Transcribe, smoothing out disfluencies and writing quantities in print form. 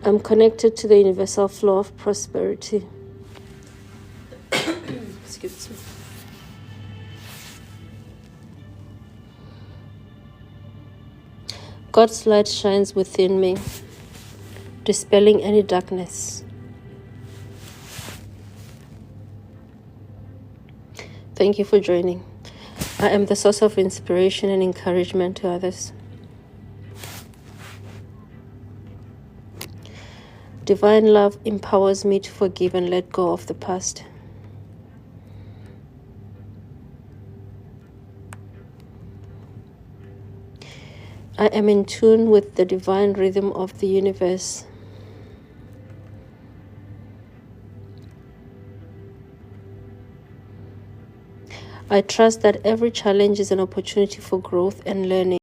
I'm connected to the universal flow of prosperity. Excuse me. God's light shines within me, dispelling any darkness. Thank you for joining. I am the source of inspiration and encouragement to others. Divine love empowers me to forgive and let go of the past. I am in tune with the divine rhythm of the universe. I trust that every challenge is an opportunity for growth and learning.